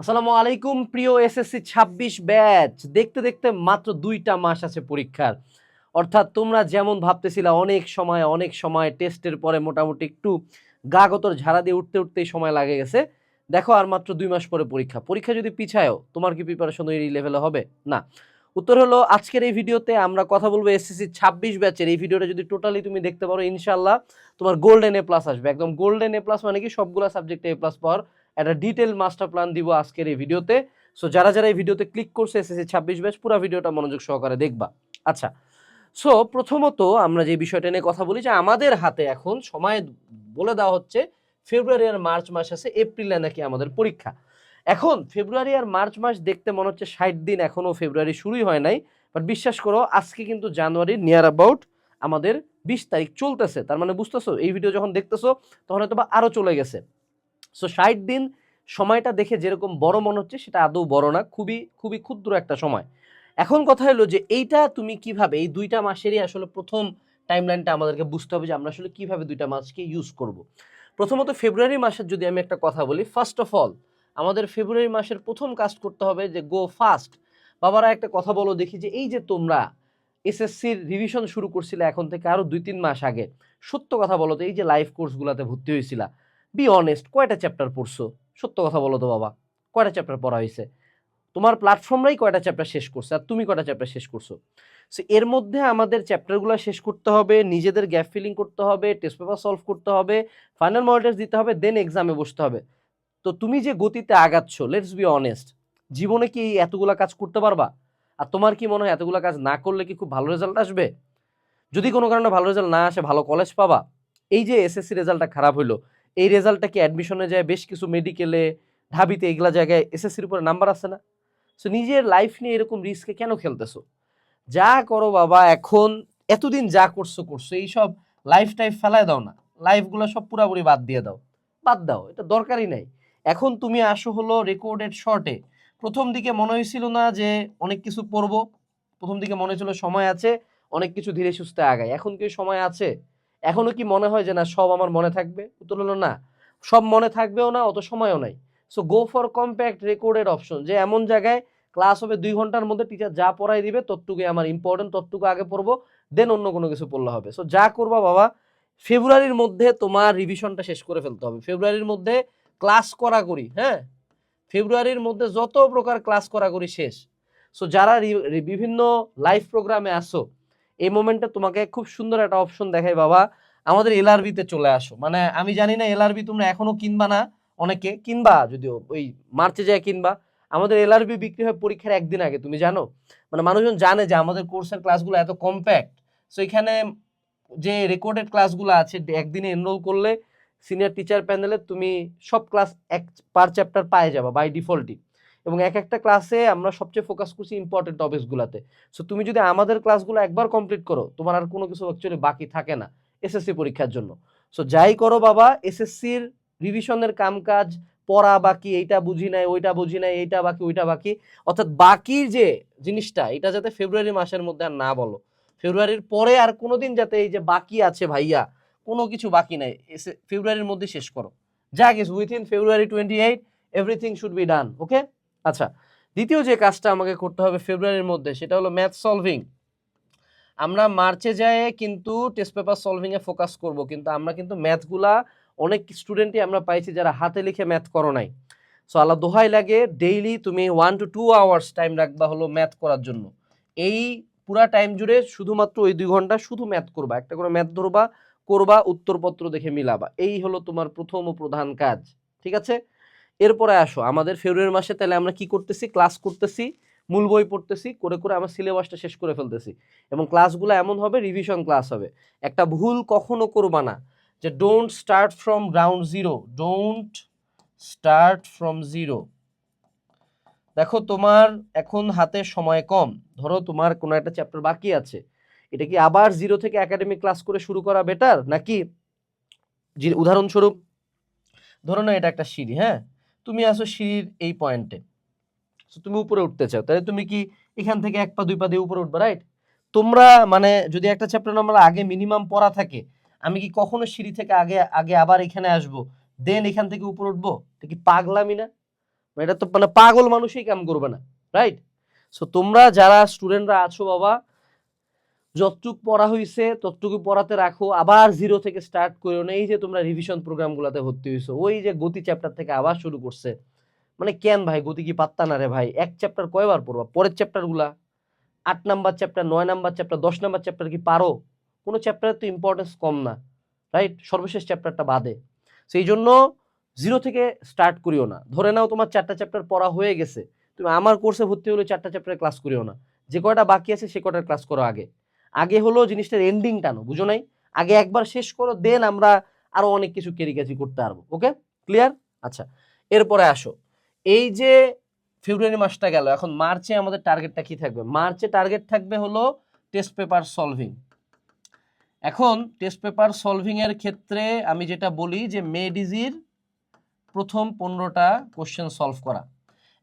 আসসালামু আলাইকুম প্রিয় এসএসসি ২৬ ব্যাচ। দেখতে দেখতে মাত্র ২টা মাস আছে পরীক্ষার। অর্থাৎ তোমরা যেমন ভাবতেছিলা অনেক সময় টেস্টের পরে মোটামুটি একটু গা গতর ঝাড়া দিয়ে উঠতেই সময় লাগে গেছে। দেখো আর মাত্র ২ মাস পরে পরীক্ষা। পরীক্ষা যদি পিছায়ও তোমার কি প্রিপারেশন ওই লেভেলে হবে? না। উত্তর হলো আজকের এই ভিডিওতে আমরা কথা বলবো এসএসসি ২৬ ব্যাচের। এই ভিডিওটা যদি টোটালি তুমি দেখতে পারো ইনশাআল্লাহ তোমার গোল্ডেন এ প্লাস আসবে। একদম গোল্ডেন এ প্লাস মানে কি সবগুলা সাবজেক্টে এ প্লাস পাওয়ার একটা ডিটেল মাস্টার প্ল্যান দিব আজকের এই ভিডিওতে। সো যারা এই ভিডিওতে ক্লিক করছে এসএসসি ২৬ ব্যাচ পুরো ভিডিওটা মনোযোগ সহকারে দেখবা। আচ্ছা, সো প্রথমত আমরা যে বিষয়টা নিয়ে কথা বলি যে আমাদের হাতে এখন সময় বলে দেওয়া হচ্ছে ফেব্রুয়ারি আর মার্চ মাস আছে, এপ্রিলে নাকি আমাদের পরীক্ষা। এখন ফেব্রুয়ারি আর মার্চ মাস দেখতে মনে হচ্ছে ৬০ দিন, এখনো ফেব্রুয়ারি শুরুই হয় নাই। বাট বিশ্বাস করো আজকে কিন্তু জানুয়ারির নিয়ার অ্যাবাউট আমাদের ২০ তারিখ চলতেছে। তার মানে বুঝতেছো এই ভিডিও যখন দেখতেছো তখন হয়তো বা আরো চলে গেছে। সো ৬০ দিন সময়টা দেখে যেরকম বড় মনে হচ্ছে সেটা আদৌ বড় না, খুবই খুবই ক্ষুদ্র একটা সময়। এখন কথা হলো যে এইটা তুমি কিভাবে এই ২টা মাসেরই আসলে প্রথম টাইমলাইনটা আমাদেরকে বুঝতে হবে যে আমরা আসলে কিভাবে ২টা মাসকে ইউজ করব। প্রথমত ফেব্রুয়ারি মাসের যদি আমি একটা কথা বলি, ফার্স্ট অফ অল আমাদের ফেব্রুয়ারি মাসের প্রথম কাজ করতে হবে যে গো ফাস্ট। বাবারা একটা কথা বলো দেখি, যে এই যে তোমরা এসএসসির রিভিশন শুরু করছিলে এখন থেকে আরো ২-৩ মাস আগে, সত্য কথা বলো তো এই যে লাইভ কোর্সগুলোতে ভর্তি হয়েছিলা, বি অনেস্ট কয়টা চ্যাপ্টার পড়ছো? সত্য কথা বলো তো বাবা, কয়টা চ্যাপ্টার পড়া হয়েছে? তোমার প্ল্যাটফর্মরাই কয়টা চ্যাপ্টার শেষ করছে আর তুমি কয়টা চ্যাপ্টার শেষ করছো? সো এর মধ্যে আমাদের চ্যাপ্টারগুলো শেষ করতে হবে, নিজেদের গ্যাপ ফিলিং করতে হবে, টেস্ট পেপার সলভ করতে হবে, ফাইনাল মডেল টেস্ট দিতে হবে, দেন এক্সামে বসতে হবে। তো তুমি যে গতিতে আগাচ্ছ, লেটস বি অনেস্ট, জীবনে কি এতগুলা কাজ করতে পারবা? আর তোমার কি মনে হয় এতগুলা কাজ না করলে কি খুব ভালো রেজাল্ট আসবে? যদি কোনো কারণে ভালো রেজাল্ট না আসে ভালো কলেজ পাবা? এই যে এসএসসি রেজাল্টটা খারাপ হইলো, এই রেজাল্টটা কি অ্যাডমিশনে যায় বেশ কিছু মেডিকেলে, ঢাবিতে, এগুলা জায়গায় এসএসসির উপরে নাম্বার আছে না? সো নিজের লাইফ নিয়ে এরকম রিস্কে কেন খেলতেছো? যা করো বাবা এখন, এতদিন যা করছো এইসব লাইফ টাইফ ফেলায় দাও না, লাইফগুলো সব পুরাপুরি বাদ দিয়ে দাও, বাদ দাও, এটা দরকারই নাই। এখন তুমি আসো হলো রেকর্ডেড শর্টে। প্রথম দিকে মনে হয়েছিল না যে অনেক কিছু পড়বো? প্রথম দিকে মনে হয়েছিল সময় আছে, অনেক কিছু ধীরে সুস্থে আগায়। এখন কি সময় আছে? এখনো কি মনে হয় যে না সব আমার মনে থাকবে? উত্তর হলো না, সব মনে থাকবেও না, অত সময়ও নাই। So go for compact recorded option, যে এমন জায়গায় ক্লাস হবে ২ ঘন্টার মধ্যে, টিচার যা পড়াই দিবে ততটুকুই আমার ইম্পর্টেন্ট, ততটুকু আগে পড়বো, দেন অন্য কোনো কিছু পড়লে হবে। সো যা করবা বাবা, ফেব্রুয়ারির মধ্যে তোমার রিভিশনটা শেষ করে ফেলতে হবে। ফেব্রুয়ারির মধ্যে ক্লাস করাকরি, হ্যাঁ, ফেব্রুয়ারির মধ্যে যত প্রকার ক্লাস করাকরি শেষ। সো যারা বিভিন্ন লাইভ প্রোগ্রামে আসো, এই মোমেন্টে তোমাকে খুব সুন্দর একটা অপশন দেখাই বাবা, আমাদের এলআরবিতে চলে আসো। মানে আমি জানি না এলআরবি তোমরা এখনো কিনবা না, অনেকে কিনবা যদিও ওই মার্চে যায় কিনবা। আমাদের এলআরবি বিক্রি হয় পরীক্ষার একদিন আগে, তুমি জানো? মানে মানুষজন জানে যে আমাদের কোর্সের ক্লাসগুলো এত কম্প্যাক্ট। সো এখানে যে রেকর্ডেড ক্লাসগুলো আছে একদিনে এনরোল করলে সিনিয়র টিচার প্যানেলে তুমি সব ক্লাস এক পার চ্যাপ্টার পায়ে যাবা বাই ডিফল্টই। এবং এক একটা ক্লাসে আমরা সবচেয়ে ফোকাস করছি ইম্পর্টেন্ট টপিকসগুলোতে। সো তুমি যদি আমাদের ক্লাসগুলো একবার কমপ্লিট করো, তোমার আর কোনো কিছু অ্যাকচুয়ালি বাকি থাকে না এসএসসি পরীক্ষার জন্য। সো যাই করো বাবা, এসএসসির রিভিশনের কামকাজ, পড়া বাকি, এইটা বুঝি নাই, ওইটা বুঝি নাই, এইটা বাকি, ওইটা বাকি, অর্থাৎ বাকির যে জিনিসটা এটা যাতে ফেব্রুয়ারি মাসের মধ্যে আর না বলো। ফেব্রুয়ারির পরে আর কোনোদিন যাতে এই যে বাকি আছে ভাইয়া, কোনো কিছু বাকি নাই, ফেব্রুয়ারির মধ্যে শেষ করো। যা কিছু within February 28 everything should be done, okay? আচ্ছা, দ্বিতীয় যে কাজটা আমাকে করতে হবে ফেব্রুয়ারির মধ্যে সেটা হলো ম্যাথ সলভিং। আমরা মার্চে যায় কিন্তু টেস্ট পেপার সলভিং এ ফোকাস করব, কিন্তু আমরা কিন্তু ম্যাথগুলা অনেক স্টুডেন্টই আমরা পাইছি যারা হাতে লিখে ম্যাথ করো নাই। সো আল্লাহ দোহাই লাগে, ডেইলি তুমি 1 to 2 আওয়ার্স টাইম রাখবা হলো ম্যাথ করার জন্য। এই পুরা টাইম জুড়ে শুধুমাত্র ওই 2 ঘন্টা শুধু ম্যাথ করবা, একটা করে ম্যাথ ধরবা, করবা, উত্তরপত্র দেখে মিলাবা। এই হলো তোমার প্রথম ও প্রধান কাজ, ঠিক আছে? এরপরে আসো আমাদের ফেব্রুয়ারি মাসে তাহলে আমরা কি করতেছি? ক্লাস করতেছি, মূল বই পড়তেছি, করে করে আমার সিলেবাসটা শেষ করে ফেলতেছি। এবং ক্লাসগুলো এমন হবে রিভিশন ক্লাস হবে। একটা ভুল কখনো করবা না, যে don't start from ground zero, don't start from zero. দেখো তোমার এখন হাতে সময় কম, ধরো তোমার কোনো একটা চ্যাপ্টার বাকি আছে, এটা কি আবার জিরো থেকে একাডেমিক ক্লাস করে শুরু করা বেটার, নাকি উদাহরণস্বরূপ ধরো না এটা একটা সিঁড়ি, হ্যাঁ, তুমি আসো সিঁড়ির এই পয়েন্টে, তুমি উপরে উঠতে চাও, তাহলে তুমি কি এখান থেকে 1 পা 2 পা দিয়ে উপরে উঠবে, রাইট? তোমরা মানে যদি একটা চ্যাপ্টার আমরা আগে মিনিমাম পড়া থাকে, আমি কি কখনো সিঁড়ি থেকে আগে আগে আবার এখানে আসবো, দেন এখান থেকে উপরে উঠবো? এটা কি পাগলামি না? এটা তো মানে পাগল মানুষই কাম করবে না, রাইট? সো তোমরা যারা স্টুডেন্টরা আছো বাবা, যতটুকু পড়া হয়েছে ততটুকু পড়াতে রাখো, আবার জিরো থেকে স্টার্ট করো না। এই যে তোমরা রিভিশন প্রোগ্রামগুলোতে ভর্তি হয়েছো, ওই যে গতি চ্যাপ্টার থেকে আবার শুরু করছে, মানে কেন ভাই গতি কি পাত্তা না রে ভাই? এক চ্যাপ্টার কয়বার পড়বা? পরের চ্যাপ্টার গুলা 8 number chapter, 9 number chapter, 10 number chapter কি পারো? কোনো চ্যাপ্টারের তো ইম্পর্টেন্স কম না, রাইট? সর্বশেষ চ্যাপ্টারটা বাদে। সেই জন্য জিরো থেকে স্টার্ট করিও না। ধরে নাও তোমার 4টা চ্যাপ্টার পড়া হয়ে গেছে, তুমি আমার কোর্সে ভর্তি হলে 4টা চ্যাপ্টারে ক্লাস করিও না, যে কয়টা বাকি আছে সে কয়টার ক্লাস করো আগে। আগে হলো জিনিসটার এন্ডিং টানো, বুঝো নাই? আগে একবার শেষ করো, দেন আমরা আরো অনেক কিছু কেরিকাচি করতে পারবো। ওকে, ক্লিয়ার? আচ্ছা, এরপরে আসো, এই যে ফেব্রুয়ারি মাসটা গেল, এখন মার্চে আমাদের টার্গেটটা কি থাকবে? মার্চে টার্গেট থাকবে হলো টেস্ট পেপার সলভিং। এখন টেস্ট পেপার সলভিং এর ক্ষেত্রে আমি যেটা বলি যে মেডিজির প্রথম 15টা কোশ্চেন সলভ করা।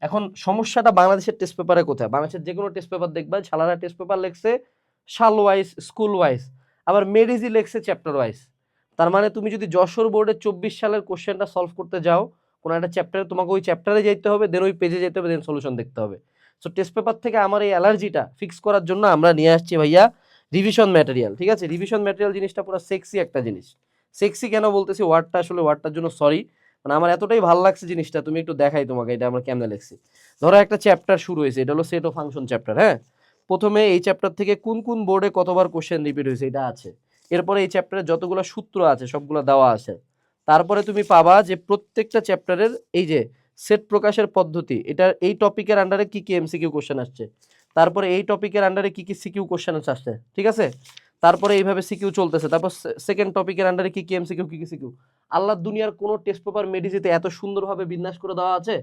এখন সমস্যাটা বাংলাদেশের টেস্ট পেপারে কোথায়? বাংলাদেশের যে কোনো টেস্ট পেপার দেখবা, ছালারা টেস্ট পেপার লেখছে সাল ওয়াইজ, স্কুল ওয়াইজ, আবার মেডিজি লেখছে চ্যাপ্টার ওয়াইজ। তার মানে তুমি যদি যশোর বোর্ডে 24 সালের কোশ্চেনটা সলভ করতে যাও কোনো একটা চ্যাপ্টারে, তোমাকে ওই চ্যাপ্টারে যেতে হবে, দেন ওই পেজে যেতে হবে, দেন সলিউশন দেখতে হবে। সো টেস্ট পেপার থেকে আমার এই অ্যালার্জিটা ফিক্স করার জন্য আমরা নিয়ে আসছি ভাইয়া রিভিশন ম্যাটেরিয়াল। ঠিক আছে, রিভিশন ম্যাটেরিয়াল জিনিসটা পুরো সেক্সি একটা জিনিস। সেক্সি কেন বলতেছি, ওয়ার্ডটা আসলে ওয়ার্ডটার জন্য সরি, মানে আমার এতটাই ভালো লাগছে জিনিসটা, তুমি একটু দেখাই তোমাকে এটা আমরা কেমনে লিখছি। ধরো একটা চ্যাপ্টার শুরু হয়েছে, এটা হলো সেট ও ফাংশন চ্যাপ্টার। হ্যাঁ, প্রথমে এই চ্যাপ্টার থেকে কোন কোন বোর্ডে কতবার কোশ্চেন রিপিট হয়েছে এটা আছে। এরপরে এই চ্যাপ্টারে যতগুলো সূত্র আছে সবগুলো দেওয়া আছে। তারপরে তুমি পাবা যে প্রত্যেকটা চ্যাপ্টারের এই যে সেট প্রকাশের পদ্ধতি, এটা এই টপিকের আন্ডারে কি কি এমসিকিউ কোশ্চেন আসছে, তারপরে এই টপিকের আন্ডারে কি কি সিকিউ কোশ্চেন আসছে, ঠিক আছে? তারপরে এইভাবে সিকিউ চলতেছে, তারপর সেকেন্ড টপিকের আন্ডারে কি কি এমসিকিউ, কি কি সিকিউ। আল্লাহ দুনিয়ার কোন টেস্ট পেপার মেডিজিতে এত সুন্দরভাবে বিন্যাস করে দেওয়া আছে?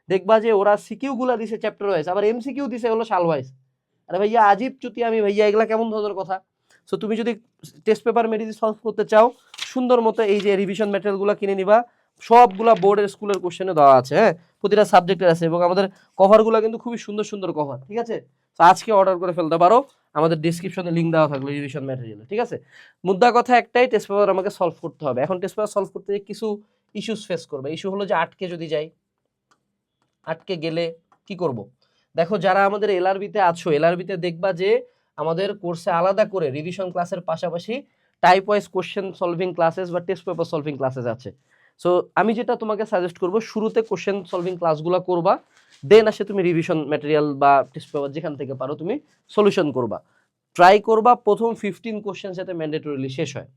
দেখবা যে ওরা সিকিউ গুলা দিছে চ্যাপ্টার ওয়াইজ, আবার এমসিকিউ দিছে হলো সাল ওয়াইজ। আরে ভাইয়া আজীব চুতি আমি ভাইয়া, এগুলা কেমন ধরনের কথা? সো তুমি যদি টেস্ট পেপার মেডিজি সলভ করতে চাও, সুন্দর মতো এই যে রিভিশন ম্যাটেরিয়াল গুলা কিনে নিবা, সবগুলা বোর্ডের স্কুলের কোশ্চেনে দেওয়া আছে। হ্যাঁ, প্রতিটা সাবজেক্টের আছে, এবং আমাদের কভারগুলো কিন্তু খুবই সুন্দর সুন্দর কভার। ঠিক আছে, তো আজকে অর্ডার করে ফেলতে পারো, আমাদের ডিসক্রিপশনে লিঙ্ক দেওয়া থাকলো রিভিশন ম্যাটেরিয়াল। ঠিক আছে, মুদ্রা কথা একটাই, টেস্ট পেপার আমাকে সলভ করতে হবে। এখন টেস্ট পেপার সলভ করতে কিছু ইস্যুস ফেস করবে। ইস্যু হলো যে আটকে যদি যাই, আটকে গেলে কি করব? দেখো যারা আমাদের এলআরবিতে আছো, এলআরবিতে দেখবা যে আমাদের কোর্সে আলাদা করে রিভিশন ক্লাসের পাশাপাশি type wise question solving classes বা টেস্ট পেপার সলভিং ক্লাসেস আছে। সো আমি যেটা তোমাকে সাজেস্ট করব, শুরুতে কোশ্চেন সলভিং ক্লাসগুলো করবা, দেন আসে তুমি রিভিশন ম্যাটেরিয়াল বা টেস্ট পেপার যেখান থেকে পারো তুমি সলিউশন করবা। ট্রাই করবা প্রথম 15 কোশ্চেন যাতে ম্যান্ডেটরিলি শেষ হয়।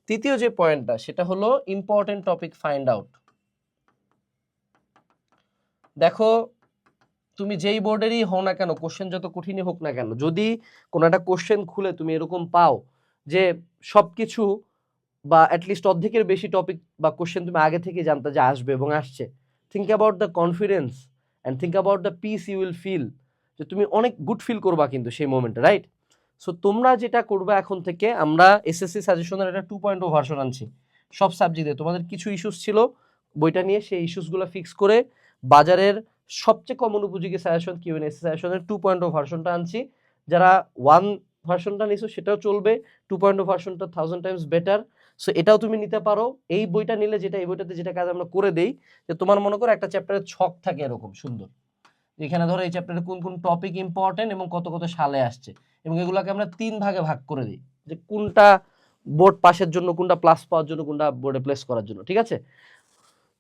তৃতীয় যে পয়েন্টটা সেটা হলো ইম্পর্টেন্ট টপিক ফাইন্ড আউট। দেখো তুমি যেই বোর্ডেরই হও না কেন, কোশ্চেন যত কঠিনই হোক না কেন, যদি কোনো একটা কোশ্চেন খুলে তুমি এরকম পাও যে সবকিছু বা অ্যাটলিস্ট অর্ধেকের বেশি টপিক বা কোশ্চেন তুমি আগে থেকে জানতে যে আসবে এবং আসছে, think about the confidence and think about the peace you will feel, যে তুমি অনেক গুড ফিল করবা কিন্তু সেই মোমেন্টে, রাইট? সো তোমরা যেটা করবে, এখন থেকে আমরা এসএসসি সাজেশনের একটা 2.0 ভার্সন আনছি সব সাবজেক্টে। তোমাদের কিছু ইস্যুস ছিল বইটা নিয়ে, সেই ইস্যুসগুলো ফিক্স করে বাজারের সবচেয়ে কমন উপযোগী সাজেশন কিউএনএসসি সাজেশনের 2.0 ভার্সনটা আনছি। যারা 1 ভার্সনটা নিছো সেটাও চলবে, 2.0 ভার্সনটা 1000 টাইমস বেটার। সো এটাও তুমি নিতে পারো। এই বইটা নিলে যেটা, এই বইটাতে যেটা কাজ আমরা করে দেই, যে তোমার মনে করো একটা চ্যাপ্টারের ছক থাকে এরকম সুন্দর, এখানে ধরো এই চ্যাপ্টারে কোন কোন টপিক ইম্পর্টেন্ট এবং কত কত সালে আসছে, এবং এগুলোকে আমরা 3 ভাগে ভাগ করে দিই, যে কোনটা বোর্ড পাসের জন্য, কোনটা প্লাস পাওয়ার জন্য, কোনটা বোর্ডে প্লেস করার জন্য। ঠিক আছে,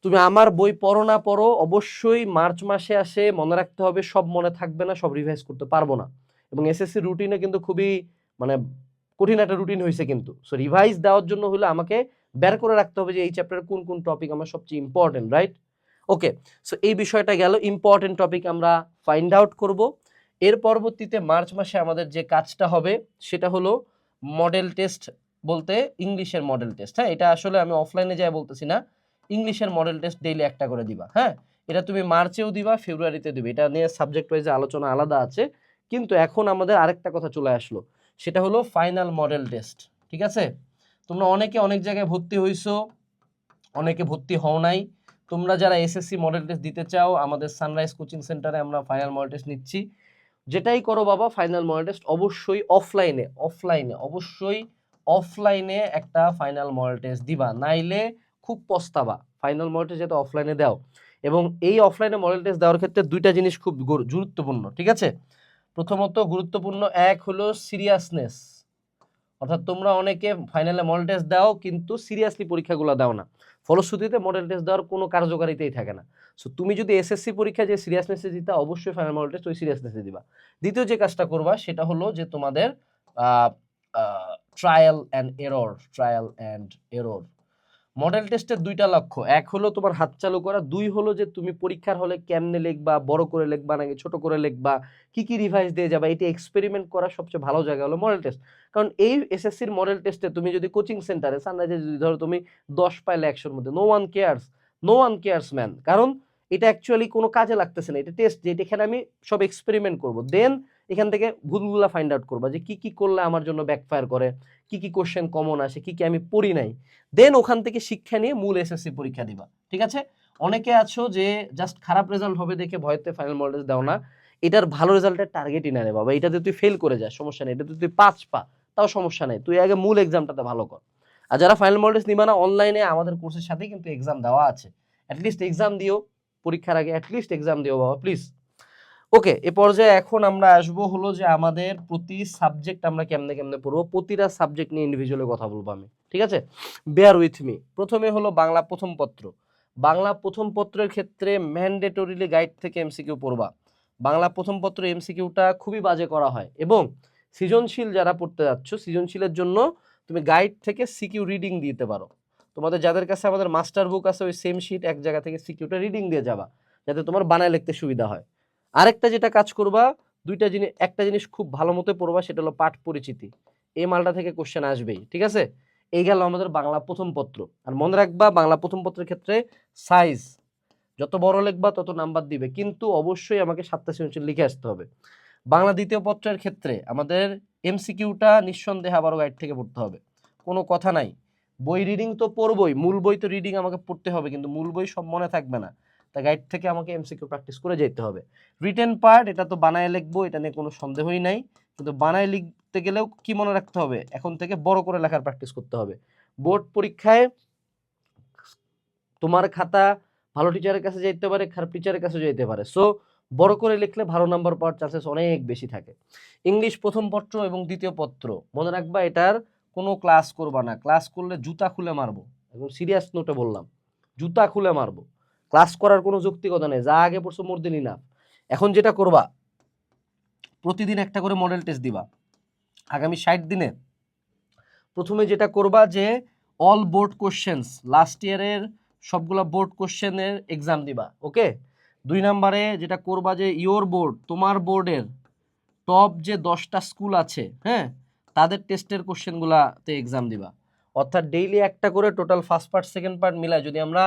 তুমি আমার বই পড়ো না পড়ো, অবশ্যই মার্চ মাসে আসে মনে রাখতে হবে, সব মনে থাকবে না, সব রিভাইজ করতে পারবো না। এবং এসএসসি রুটিনে কিন্তু খুবই মানে কঠিন একটা রুটিন হয়েছে কিন্তু। সো রিভাইজ দেওয়ার জন্য হলে আমাকে বের করে রাখতে হবে যে এই চ্যাপ্টারের কোন কোন টপিক আমার সবচেয়ে ইম্পর্টেন্ট, রাইট? ওকে, সো এই বিষয়টা গেল, ইম্পর্টেন্ট টপিক আমরা ফাইন্ড আউট করব। এর পরবর্তীতে মার্চ মাসে আমাদের যে কাজটা হবে সেটা হলো মডেল টেস্ট, বলতে ইংলিশের মডেল টেস্ট। হ্যাঁ, এটা আসলে আমি অফলাইনে যাই বলতেছি না, ইংলিশের মডেল টেস্ট ডেইলি একটা করে দিবা। হ্যাঁ, এটা তুমি মার্চেও দিবা, ফেব্রুয়ারিতে দিবে, এটা নিয়ে সাবজেক্ট ওয়াইজে আলোচনা আলাদা আছে। কিন্তু এখন আমাদের আরেকটা কথা চলে আসলো, সেটা হলো ফাইনাল মডেল টেস্ট। ঠিক আছে, তোমরা অনেকে অনেক জায়গায় ভর্তি হইছো, অনেকে ভর্তি হও নাই। তোমরা যারা এসএসসি মডেল টেস্ট দিতে চাও, আমাদের সানরাইজ কোচিং সেন্টারে আমরা ফাইনাল মডেল টেস্ট নিচ্ছি। যেটাই করো বাবা, ফাইনাল মডেল টেস্ট অবশ্যই অফলাইনে একটা ফাইনাল মডেল টেস্ট দিবা, নাইলে খুব পস্তাবা। ফাইনাল মডেল টেস্ট যাতে অফলাইনে দাও, এবং এই অফলাইনে মডেল টেস্ট দেওয়ার ক্ষেত্রে দুইটা জিনিস খুব গুরুত্বপূর্ণ, ঠিক আছে? প্রথমত গুরুত্বপূর্ণ এক হলো সিরিয়াসনেস, অর্থাৎ তোমরা অনেকে ফাইনালে মডেল টেস্ট দাও কিন্তু সিরিয়াসলি পরীক্ষাগুলো দাও না, ফলশ্রুতিতে মডেল টেস্ট দেওয়ার কোনো কার্যকারিতাই থাকে না। সো তুমি যদি এসএসসি পরীক্ষা যে সিরিয়াসনেসে দিতে, অবশ্যই ফাইনাল মডেল টেস্ট ওই সিরিয়াসনেসে দিবা। দ্বিতীয় যে কাজটা করবা সেটা হলো যে তোমাদের ট্রায়াল অ্যান্ড এরর। মডেল টেস্টের দুইটা লক্ষ্য, এক হলো তোমার হাত চালু করা, দুই হলো যে তুমি পরীক্ষার হলে কেমনে লিখবা, বড় করে লিখবা নাকি ছোট করে লিখবা, কি কি রিভাইজ দিয়ে যাবা, এটা এক্সপেরিমেন্ট করার সবচেয়ে ভালো জায়গা হলো মডেল টেস্ট। কারণ এই এসএসসির মডেল টেস্টে তুমি যদি কোচিং সেন্টারে সানরাইজে যদি ধরো তুমি 10 পাইলে 100-র মধ্যে, নো ওয়ান কেয়ারস ম্যান, কারণ এটা অ্যাকচুয়ালি কোনো কাজে লাগতেছে না, এটা টেস্ট, যে এখানে আমি সব এক্সপেরিমেন্ট করব, দেন এখান থেকে ভুলগুলা ফাইন্ড আউট করবা যে কি কি করলে আমার জন্য ব্যাকফায়ার করে, কি কি কোশ্চেন কমন আসে, কি কি আমি পড়ি নাই, দেন ওখান থেকে শিক্ষা নিয়ে মূল এসএসসি পরীক্ষা দিবা, ঠিক আছে? অনেকে আছো যে জাস্ট খারাপ রেজাল্ট হবে দেখে ভয়তে ফাইনাল মডেল টেস্ট দাও না, এটার ভালো রেজাল্টের টার্গেটই না রে বাবা, এটাতে তুই ফেল করে যাস সমস্যা নেই, এটাতে তুই 5 পা তাও সমস্যা নেই, তুই আগে মূল এক্সামটাতে ভালো কর। আর যারা ফাইনাল মডেল টেস্ট নিবা না, অনলাইনে আমাদের কোর্সের সাথে কিন্তু এক্সাম দেওয়া আছে, অ্যাটলিস্ট এক্সাম দিও, পরীক্ষার আগে অ্যাটলিস্ট এক্সাম দিও বাবা প্লিজ। ওকে, এ পর্যায়ে এখন আমরা আসবো হলো যে আমাদের প্রতি সাবজেক্ট আমরা কেমনে কেমনে পড়বো, প্রতিটা সাবজেক্ট নিয়ে ইন্ডিভিজুয়ালি কথা বলবো আমি, ঠিক আছে? Bear with me. প্রথমে হলো বাংলা প্রথম পত্র। বাংলা প্রথম পত্রের ক্ষেত্রে ম্যান্ডেটরিলি গাইড থেকে এমসিকিউ পড়বা। বাংলা প্রথম পত্র এমসিকিউটা খুবই বাজে করা হয়, এবং সৃজনশীল যারা পড়তে যাচ্ছ, সৃজনশীলের জন্য তুমি গাইড থেকে সিকিউ রিডিং দিতে পারো। তোমাদের যাদের কাছে আমাদের মাস্টার বুক আছে, ওই সেম শিট এক জায়গা থেকে সিকিউটা রিডিং দিয়ে যাবা, যাতে তোমার বানায় লিখতে সুবিধা হয়। আরেকটা যেটা কাজ করবা, দুইটা জিনিস, একটা জিনিস খুব ভালো মতো পড়বা, সেটা হলো পাঠ পরিচিতি। এই মালটা থেকে কোশ্চেন আসবেই, ঠিক আছে? এই গেল আমাদের বাংলা প্রথম পত্র। আর মনে রাখবা, বাংলা প্রথম পত্রের ক্ষেত্রে সাইজ যত বড় লিখবা তত নাম্বার দিবে, কিন্তু অবশ্যই আমাকে 7টা সৃজনশীল লিখে আসতে হবে। বাংলা দ্বিতীয় পত্রের ক্ষেত্রে আমাদের এমসিকিউটা নিঃসন্দেহে আবারও গাইড থেকে পড়তে হবে, কোনো কথা নাই। বই রিডিং তো পড়বই, মূল বই তো রিডিং আমাকে পড়তে হবে, কিন্তু মূল বই সব মনে থাকবে না, তা গাইড থেকে আমাকে এমসিকিউ প্র্যাকটিস করে যেতে হবে। রিটেন পার্ট, এটা তো বানায় লিখবো, এটা নিয়ে কোনো সন্দেহই নাই, কিন্তু বানায় লিখতে গেলেও কি মনে রাখতে হবে, এখন থেকে বড় করে লেখার প্র্যাকটিস করতে হবে। বোর্ড পরীক্ষায় তোমার খাতা ভালো টিচারের কাছে যেতে পারে, খারাপ টিচারের কাছে যেতে পারে, সো বড় করে লিখলে ভালো নাম্বার পাওয়ার চান্সেস অনেক বেশি থাকে। ইংলিশ প্রথম পত্র এবং দ্বিতীয় পত্র মনে রাখবা, এটার কোনো ক্লাস করবা না, ক্লাস করলে জুতা খুলে মারবো, একদম সিরিয়াস নোটে বললাম, জুতা খুলে মারবো, ক্লাস করার কোনো যৌক্তিকতা নেই, যা আগে পড়ছো মোর দিনই না। এখন যেটা করবা, প্রতিদিন একটা করে মডেল টেস্ট দিবা, আগামী 60 দিনে প্রথমে যেটা করবা যে অল বোর্ড কোশ্চেন্স, লাস্ট ইয়ারের সবগুলা বোর্ড কোশ্চেনের এক্সাম দিবা, ওকে? 2 নম্বরে যেটা করবা যে ইয়োর বোর্ড, তোমার বোর্ডের টপ যে 10টা স্কুল আছে, হ্যাঁ, তাদের টেস্টের কোশ্চেনগুলাতে এক্সাম দিবা। অর্থাৎ ডেইলি একটা করে total first part second part মিলায় যদি আমরা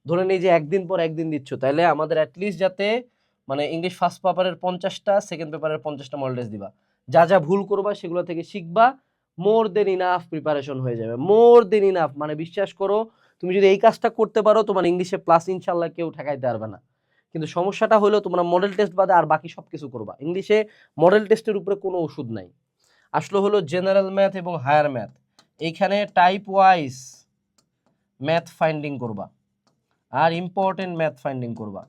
ধরে নিই যে একদিন পর একদিন দিচ্ছ, তাহলে আমাদের অ্যাটলিস্ট যাতে মানে ইংলিশ ফার্স্ট পেপারের 50টা, সেকেন্ড পেপারের 50টা মডেল টেস্ট দিবা, যা যা ভুল করবা সেগুলো থেকে শিখবা, মোর দেন ইনাফ প্রিপারেশন হয়ে যাবে, মোর দেন ইনাফ। মানে বিশ্বাস করো, তুমি যদি এই কাজটা করতে পারো, তোমার ইংলিশে প্লাস ইনশাল্লাহ কেউ ঠেকাইতে পারবে না। কিন্তু সমস্যাটা হলো তোমরা মডেল টেস্ট বাদে আর বাকি সব কিছু করবা, ইংলিশে মডেল টেস্টের উপরে কোনো ওষুধ নাই। আসলে হলো জেনারেল ম্যাথ এবং হায়ার ম্যাথ, এইখানে টাইপ ওয়াইজ ম্যাথ ফাইন্ডিং করবা, আর ইম্পর্টেন্ট ম্যাথ ফাইন্ডিং করবা।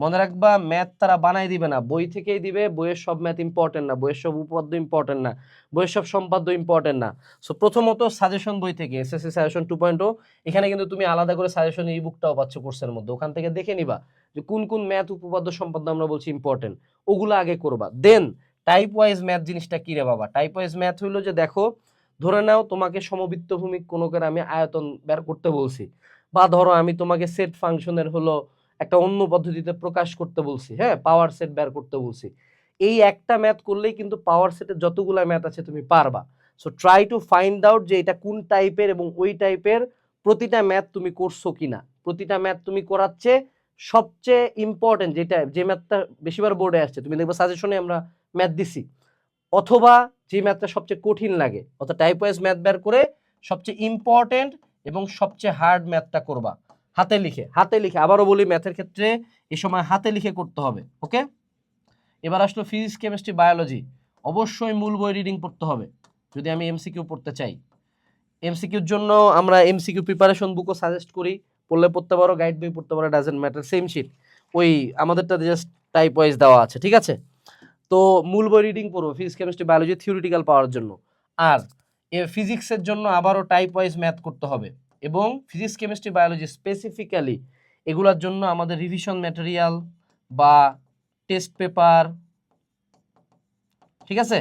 মনে রাখবা, ম্যাথ তারা বানাই দিবে না, বই থেকেই দিবে, বইয়ের সব ম্যাথ ইম্পর্টেন্ট না, বইয়ের সব উপপাদ্য ইম্পর্টেন্ট না, বইয়ের সব সম্পাদ্য ইম্পর্টেন্ট না। সো প্রথমত সাজেশন বই থেকে, এসএসসি সাজেশন 2.0, এখানে কিন্তু তুমি আলাদা করে সাজেশন ই বুকটাও পাচ্ছ কোর্সের মধ্যে, ওখান থেকে দেখে নিবা যে কোন কোন ম্যাথ উপপাদ্য সম্পাদ্য আমরা বলছি ইম্পর্টেন্ট, ওগুলো আগে করবা। দেন টাইপ ওয়াইজ ম্যাথ জিনিসটা কি রে বাবা? টাইপ ওয়াইজ ম্যাথ হইলো যে দেখো, ধরে নাও তোমাকে সমবৃত্ত ভূমিক কোণকের আমি আয়তন বের করতে বলছি, বা ধরো আমি তোমাকে সেট ফাংশনের হলো একটা অন্য পদ্ধতিতে প্রকাশ করতে বলছি, হ্যাঁ, পাওয়ার সেট বের করতে বলছি, এই একটা ম্যাথ করলেই কিন্তু পাওয়ার সেটের যতগুলা ম্যাথ আছে তুমি পারবা। So try to find out যে এটা কোন টাইপের, এবং ওই টাইপের প্রতিটা ম্যাথ তুমি করছো কিনা, প্রতিটা ম্যাথ তুমি করাচ্ছে সবচেয়ে ইম্পর্টেন্ট যেটা, যে ম্যাথটা বেশিবার বোর্ডে আসছে, তুমি দেখবে সাজেশনে আমরা ম্যাথ দিছি, অথবা যে ম্যাথটা সবচেয়ে কঠিন লাগে, অর্থাৎ টাইপ ওয়াইজ ম্যাথ বের করে সবচেয়ে ইম্পর্টেন্ট এবং সবচেয়ে হার্ড ম্যাথটা করবা হাতে লিখে। হাতে লিখে, আবারও বলি, ম্যাথের ক্ষেত্রে এই সময় হাতে লিখে করতে হবে, ওকে? এবার আসলো ফিজিক্স, কেমিস্ট্রি, বায়োলজি, অবশ্যই মূল বই রিডিং পড়তে হবে যদি আমি এমসিকিউ পড়তে চাই। এমসিকিউর জন্য আমরা এমসিকিউ প্রিপারেশন বুকও সাজেস্ট করি, পড়লে পড়তে পারো, গাইড বই পড়তে পারো, ডাজেন্ট ম্যাটার, সেম শিট। ওই আমাদেরটা জাস্ট টাইপ ওয়াইজ দেওয়া আছে, ঠিক আছে? তো মূল বই রিডিং পড়বো ফিজিক্স কেমিস্ট্রি বায়োলজি থিওরিটিক্যাল পাওয়ার জন্য। আর ফিজিক্সের জন্য আবারও টাইপ ওয়াইজ ম্যাথ করতে হবে, এবং ফিজিক্স কেমিস্ট্রি বায়োলজি স্পেসিফিক্যালি এগুলোর জন্য আমাদের রিভিশন ম্যাটেরিয়াল বা টেস্ট পেপার, ঠিক আছে,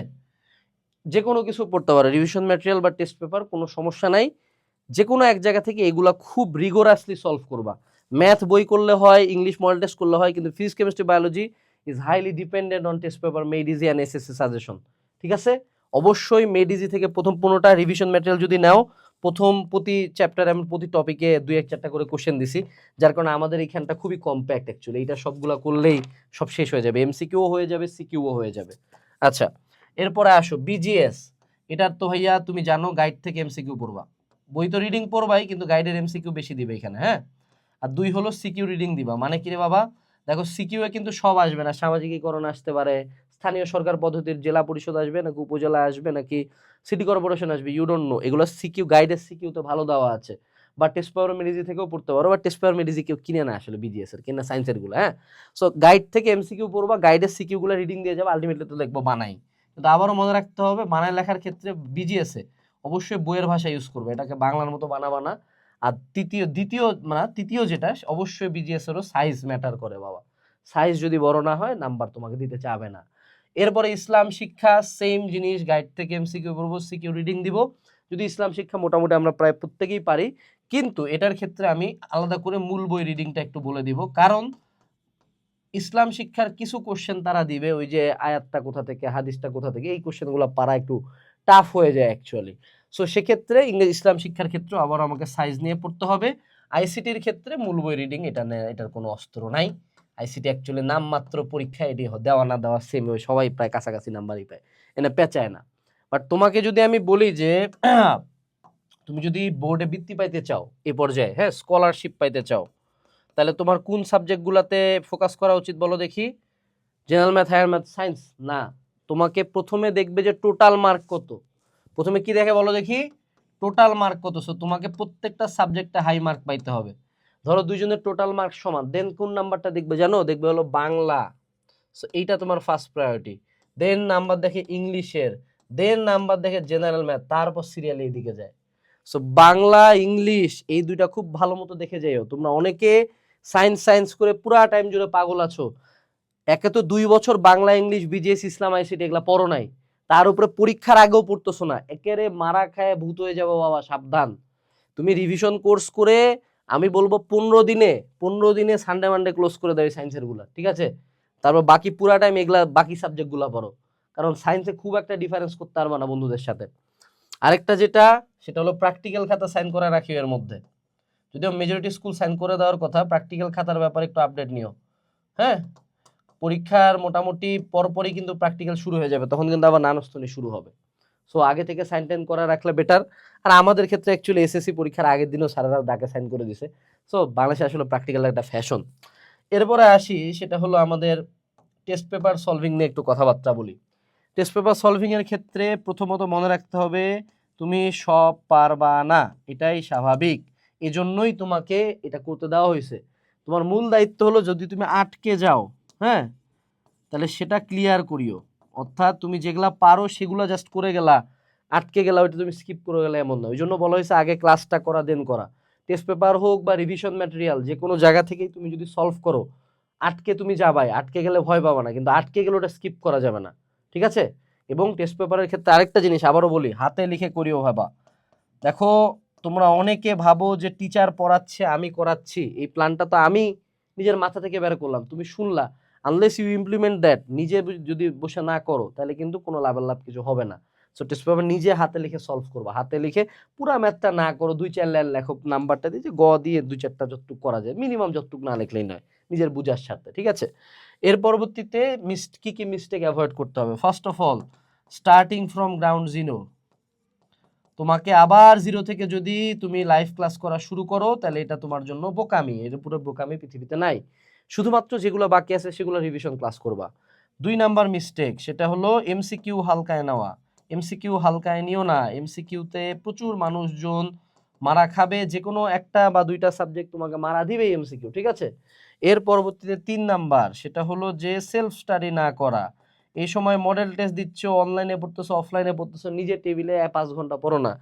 যে কোনো কিছু পড়তে পারো, রিভিশন ম্যাটেরিয়াল বা টেস্ট পেপার, কোনো সমস্যা নাই। যে কোনো এক জায়গা থেকে এগুলা খুব রিগোরাসলি সলভ করবা। ম্যাথ বই করলে হয়, ইংলিশ মডেল টেস্ট করলে হয়, কিন্তু physics chemistry biology is highly dependent on test paper, made easy and SSC suggestion, ঠিক আছে? অবশ্যই মেড ইজি থেকে প্রথম 15টা রিভিশন ম্যাটেরিয়াল যদি নাও, প্রথম প্রতি চ্যাপ্টারে আমি প্রতি টপিকে 2-4টা করে কোশ্চেন দিছি, যার কারণে আমাদের এইখানটা খুবই কম্প্যাক্ট অ্যাকচুয়ালি। এটা সবগুলা করলেই সব শেষ হয়ে যাবে, এমসিকিউও হয়ে যাবে, সিকিউও হয়ে যাবে। আচ্ছা, এরপরে আসো বিজিএস। এটার তো ভাইয়া তুমি জানো গাইড থেকে এমসিকিউ পড়বা, বই তো রিডিং পড়বাই, কিন্তু গাইডের এমসিকিউ বেশি দিবে এখানে, হ্যাঁ। আর 2 হলো সিকিউ রিডিং দিবা। মানে কি রে বাবা, দেখো সিকিউ এ কিন্তু সব আসবে না, সামাজিকীকরণ আসতে পারে, স্থানীয় সরকার পদ্ধতির জেলা পরিষদ আসবে নাকি উপজেলা আসবে নাকি সিটি কর্পোরেশন আসবে, ইউ ডোন্ট নো। এগুলো সিকিউ, গাইডের সিকিউ তো ভালো দেওয়া আছে, বা টেস্ট পেপার মেডিজি থেকেও পড়তে পারো, বা টেস্ট পেপার মেডিজি কেউ কিনে না আসলে, বিজিএস এর কিনে, সায়েন্সের গুলো, হ্যাঁ। সো গাইড থেকে এমসিকিউ পড়বা, গাইডের সিকিউ গুলো রিডিং দিয়ে যাবে, আলটিমেটলি তো দেখবো বানাই। কিন্তু আবারও মনে রাখতে হবে, বানায় লেখার ক্ষেত্রে বিজিএস এ অবশ্যই বইয়ের ভাষা ইউজ করবে, এটাকে বাংলার মতো বানাবা না। আর তৃতীয় যেটা, অবশ্যই বিজিএস এরও সাইজ ম্যাটার করে বাবা। সাইজ যদি বড় না হয় নাম্বার তোমাকে দিতে চাবে না। এরপরে ইসলাম শিক্ষা, সেম জিনিস, গাইড থেকে এমসিকিউ পড়বো, সিকিউ রিডিং দিব। যদি ইসলাম শিক্ষা মোটামুটি আমরা প্রায় প্রত্যেকেই পারি, কিন্তু এটার ক্ষেত্রে আমি আলাদা করে মূল বই রিডিংটা একটু বলে দিব, কারণ ইসলাম শিক্ষার কিছু কোশ্চেন তারা দিবে, ওই যে আয়াতটা কোথা থেকে, হাদিসটা কোথা থেকে, এই কোশ্চেনগুলো পারা একটু টাফ হয়ে যায় অ্যাকচুয়ালি। সো সেক্ষেত্রে ইংরেজি ইসলাম শিক্ষার ক্ষেত্রে আবার আমাকে সাইজ নিয়ে পড়তে হবে। আইসিটির ক্ষেত্রে মূল বই রিডিং এটা এটার কোনো অস্ত্র নাই। আইসিটি অ্যাকচুয়ালি নামমাত্র পরীক্ষা, এটি দেওয়া না দেওয়া সেম, ওই সবাই প্রায় কাছাকাছি নাম্বারই পায়, এনে পেঁচায় না। বাট তোমাকে যদি আমি বলি যে তুমি যদি বোর্ডে বৃত্তি পাইতে চাও এ পর্যায়ে, হ্যাঁ, স্কলারশিপ পাইতে চাও, তাহলে তোমার কোন সাবজেক্টগুলোতে ফোকাস করা উচিত বলো দেখি? General math, higher math, science না। তোমাকে প্রথমে দেখবে যে টোটাল মার্ক কত। প্রথমে কি দেখে বলো দেখি? টোটাল মার্ক কত। সো তোমাকে প্রত্যেকটা সাবজেক্টে হাই মার্ক পাইতে হবে। ধরো দুইজনের টোটাল মার্ক সমান, দেন কোন নাম্বারটা দেখবে জানো? দেখবে হলো বাংলা। সো এইটা তোমার ফার্স্ট প্রায়োরিটি। দেন নাম্বার দেখে ইংলিশের, দেন নাম্বার দেখে জেনারেল ম্যাথ, তারপর সিরিয়ালি এইদিকে যায়। সো বাংলা, ইংলিশ এই দুইটা খুব ভালো মতো দেখে যাইও। তোমরা অনেকে সায়েন্স করে পুরা টাইম জুড়ে পাগল আছো, একে তো 2 বছর বাংলা, ইংলিশ, বিজিএস, ইসলাম, আইসিটি এগুলা পড়ো নাই, তার উপরে পরীক্ষার আগেও পড়তেছো না, একেবারে মারা খায় ভূত হয়ে যাবো বাবা, সাবধান। তুমি রিভিশন কোর্স করে, আমি বলবো 15 দিনে সানডে মানডে ক্লোজ করে দেবে সায়েন্সের গুলা, ঠিক আছে? তারপর বাকি পুরা টাইম এগুলা বাকি সাবজেক্ট গুলা পড়ো, কারণ সায়েন্সে খুব একটা ডিফারেন্স করতে পারবা না বন্ধুদের সাথে। আরেকটা যেটা, সেটা হলো প্র্যাকটিক্যাল খাতা সাইন করে রাখিও এর মধ্যে। যদিও মেজরিটি স্কুল সাইন করে দেওয়ার কথা, প্র্যাকটিক্যাল খাতার ব্যাপারে একটু আপডেট নিও, হ্যাঁ। পরীক্ষার মোটামুটি পরপরই কিন্তু প্র্যাকটিক্যাল শুরু হয়ে যাবে, তখন কিন্তু আবার নানস্তনি শুরু হবে। সো আগে থেকে সাইন টাইন করা রাখলে বেটার। আর আমাদের ক্ষেত্রে অ্যাকচুয়ালি এসএসসি পরীক্ষার আগের দিনও স্যারেরা ডাকে সাইন করে দিছে। সো বাংলাদেশে আসলে প্র্যাকটিক্যাল একটা ফ্যাশন। এরপরে আসি, সেটা হলো আমাদের টেস্ট পেপার সলভিং নিয়ে একটু কথাবার্তা বলি। টেস্ট পেপার সলভিং এর ক্ষেত্রে প্রথমত মনে রাখতে হবে, তুমি সব পারবা না, এটাই স্বাভাবিক, এজন্যই তোমাকে এটা করতে দেওয়া হয়েছে। তোমার মূল দায়িত্ব হলো, যদি তুমি আটকে যাও, হ্যাঁ, তাহলে সেটা ক্লিয়ার করিও। অর্থাৎ তুমি যেগুলা পারো সেগুলো জাস্ট করে গেলা, আটকে গেলা ওইটা তুমি স্কিপ করে গেলে এমন না। ওই জন্য বলা হয়েছে আগে ক্লাসটা করা দেন করা। টেস্ট পেপার হোক বা রিভিশন ম্যাটেরিয়াল, যে কোনো জায়গা থেকেই তুমি যদি সলভ করো, আটকে তুমি যাবাই, আটকে গেলে ভয় পাবা না, কিন্তু আটকে গেলে ওটা স্কিপ করা যাবে না, ঠিক আছে? এবং টেস্ট পেপারের ক্ষেত্রে আরেকটা জিনিস আবারও বলি, হাতে লিখে করিও ভাবা। দেখো, তোমরা অনেকে ভাবো যে টিচার পড়াচ্ছে আমি করাচ্ছি, এই প্ল্যানটা তো আমি নিজের মাথা থেকে বের করলাম, তুমি শুনলা। আনলেস ইউ ইমপ্লিমেন্ট দ্যাট, নিজে যদি বসে না করো, তাহলে কিন্তু কোনো লাভ কিছু হবে না। সো টেস্ট পেপার নিজে হাতে লিখে সলভ করবা, হাতে লিখে পুরা ম্যাথটা না করো, 2-4 লাইন লেখো, নাম্বারটা দিয়ে যে গ দিয়ে 2-4টা যতটুকু করা যায়, মিনিমাম যতটুকু না লিখলেই নয়, নিজের বুঝার সাথে, ঠিক আছে? এর পরবর্তীতে কি কি মিস্টেক অ্যাভয়েড করতে হবে? First of all, starting from ground zero. তোমাকে আবার জিরো থেকে যদি তুমি লাইভ ক্লাস করা শুরু করো, তাহলে এটা তোমার জন্য বোকামি, এর পুরো বোকামি পৃথিবীতে নাই। শুধুমাত্র যেগুলো বাকি আছে সেগুলো রিভিশন ক্লাস করবা। 2 নাম্বার মিস্টেক, সেটা হলো এমসিকিউ হালকায় নেওয়া। এমসিকিউ হালকায় নিও না, এমসিকিউতে প্রচুর মানুষজন মারা খাবে, যে কোনো একটা বা দুইটা সাবজেক্ট তোমাকে মারা দিবে এমসিকিউ, ঠিক আছে। এর পরবর্তীতে 3 নাম্বার, সেটা হলো যে সেলফ স্টাডি না করা। এই সময় মডেল টেস্ট দিচ্ছ, অনলাইনে পড়তেছো, অফলাইনে পড়তেছো, নিজের টেবিলে 5 ঘন্টা পড়ো না,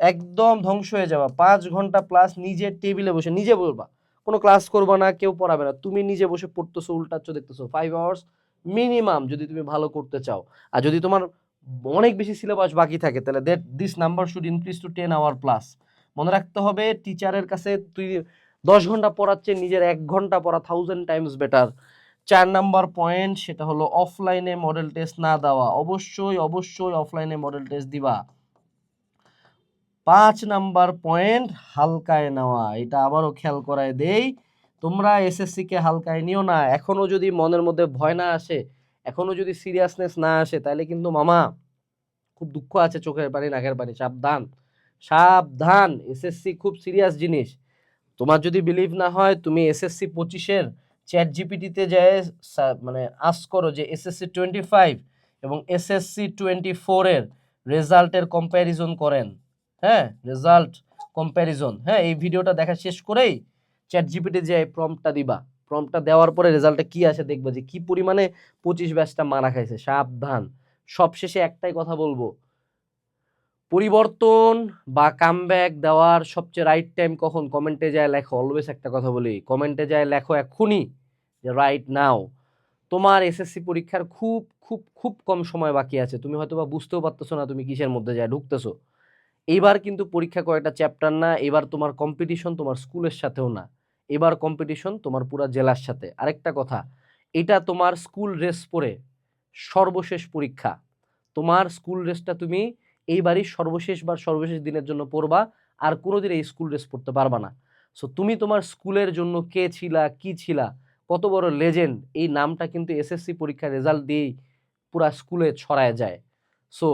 একদম ধ্বংস হয়ে যাবা। 5 ঘন্টা প্লাস নিজের টেবিলে বসে নিজে পড়বা, কোনো ক্লাস করবা না, কেউ পড়াবে না, তুমি নিজে বসে পড়তেছো, উল্টাচ্ছ, দেখতেছো। 5 আওয়ার্স মিনিমাম যদি তুমি ভালো করতে চাও। আর যদি তোমার অনেক বেশি সিলেবাস বাকি থাকে, তাহলে this number should increase to 10 hour plus. মনে রাখতে হবে, টিচারের কাছে তুই 10 ঘন্টা পড়াচ্ছে, নিজের 1 ঘন্টা পড়া 1000 টাইমস বেটার। 4 নাম্বার পয়েন্ট, সেটা হলো অফলাইনে মডেল টেস্ট না দেওয়া। অবশ্যই অবশ্যই অফলাইনে মডেল টেস্ট দিবা। 5 নাম্বার পয়েন্ট, হালকায় নেওয়া। এটা আবারও খেয়াল করায় দেই, তোমরা এসএসসি কে হালকায় নিও না। এখনো যদি মনের মধ্যে ভয় না আসে, এখনো যদি সিরিয়াসনেস না আসে, তাহলে কিন্তু মামা খুব দুঃখ আছে, চোখের পানি নাকের পানি। সাবধান সাবধান, এসএসসি খুব সিরিয়াস জিনিস। তোমার যদি বিলিভ না হয়, তুমি এসএসসি 25-এর চ্যাট জিপিটিতে যায় মানে আস্ক করো যে এসএসসি 25 এবং এসএসসি 24-এর রেজাল্টের কম্প্যারিজন করেন। হ্যাঁ, রেজাল্ট কম্প্যারিজন। হ্যাঁ, এই ভিডিওটা দেখা শেষ করেই চ্যাট জিপিটি যে প্রম্পটটা দিবা, প্রম্পটটা দেওয়ার পরে রেজাল্টটা কি আসে দেখবা যে কি পরিমাণে 25 ব্যাচটা মারা খাইছে। সাবধান। সবশেষে একটাই কথা বলবো, পরিবর্তন বা কামব্যাক দেওয়ার সবচেয়ে রাইট টাইম কখন? কমেন্টে যায় লেখো। অলওয়েজ একটা কথা বলি, কমেন্টে যায় লেখো এক্ষুনি যে রাইট নাও। তোমার এসএসসি পরীক্ষার খুব খুব খুব কম সময় বাকি আছে, তুমি হয়তো বা বুঝতেও পারতেছো না তুমি কিসের মধ্যে যায় ঢুকতেছো। এইবার কিন্তু পরীক্ষা কয়েকটা চ্যাপ্টার না, এবার তোমার কম্পিটিশন তোমার স্কুলের সাথেও না, এবার কম্পিটিশন তোমার পুরা জেলার সাথে। আরেকটা কথা, এটা তোমার স্কুল ড্রেস পরে সর্বশেষ পরীক্ষা। তোমার স্কুল ড্রেসটা তুমি এইবারই সর্বশেষ দিনের জন্য পরবা, আর কোনোদিন এই স্কুল ড্রেস পরতে পারবা না। সো তুমি তোমার স্কুলের জন্য কে ছিলা, কি ছিলা, কত বড় লেজেন্ড, এই নামটা কিন্তু এসএসসি পরীক্ষার রেজাল্ট দিয়েই পুরা স্কুলে ছড়ায় যায়। সো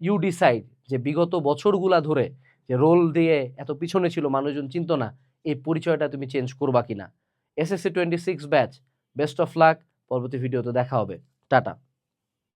ইউ ডিসাইড যে বিগত বছরগুলা ধরে যে রোল দিয়ে এত পিছনে ছিল, মানুষজন চিনত না, এই পরিচয়টা তুমি চেঞ্জ করবা কিনা। SSC 26 batch, best of luck. পরবর্তী ভিডিওতে দেখা হবে। টাটা।